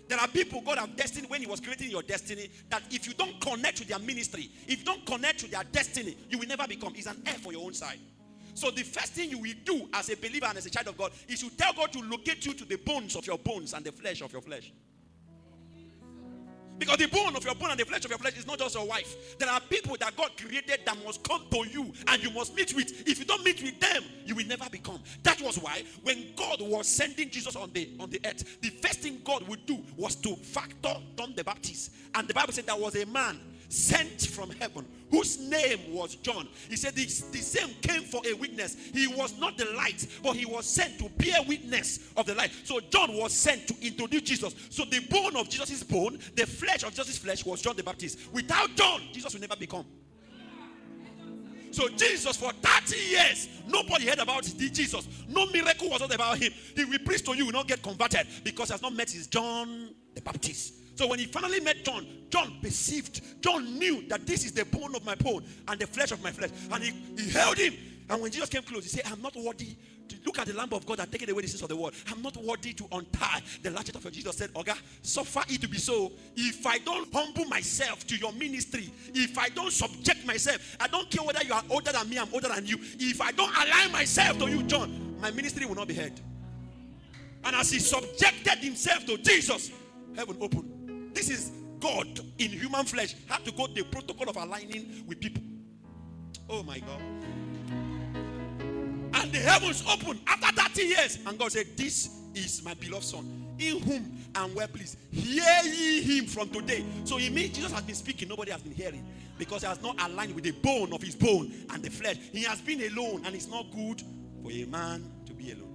There are people God have destined when he was creating your destiny, that if you don't connect to their ministry, if you don't connect to their destiny, you will never become. It's an air for your own side. So the first thing you will do as a believer and as a child of God is you tell God to locate you to the bones of your bones and the flesh of your flesh. Because the bone of your bone and the flesh of your flesh is not just your wife. There are people that God created that must come to you and you must meet with. If you don't meet with them, you will never become. That was why when God was sending Jesus on the earth, the first thing God would do was to factor John the Baptist. And the Bible said there was a man sent from heaven whose name was John. He said the same came for a witness. He was not the light, but he was sent to bear witness of the light. So John was sent to introduce Jesus. So the bone of Jesus' bone, the flesh of Jesus' flesh was John the Baptist. Without John, Jesus will never become. So Jesus, for 30 years, nobody heard about Jesus. No miracle was not about him. He will preach to you, will not get converted because he has not met his John the Baptist. So when he finally met John, John perceived, John knew that this is the bone of my bone and the flesh of my flesh. And he held him. And when Jesus came close, he said, I'm not worthy to look at the Lamb of God that taken away the sins of the world. I'm not worthy to untie the latchet of your. Jesus said, Oga, suffer it to be so. If I don't humble myself to your ministry, if I don't subject myself, I don't care whether you are older than me, I'm older than you. If I don't align myself to you, John, my ministry will not be heard. And as he subjected himself to Jesus, heaven opened. This is God in human flesh. Had to go the protocol of aligning with people. Oh my God. And the heavens opened after 30 years. And God said, this is my beloved son, in whom I'm well pleased. Hear ye him from today. So it means Jesus has been speaking. Nobody has been hearing. Because he has not aligned with the bone of his bone and the flesh. He has been alone. And it's not good for a man to be alone.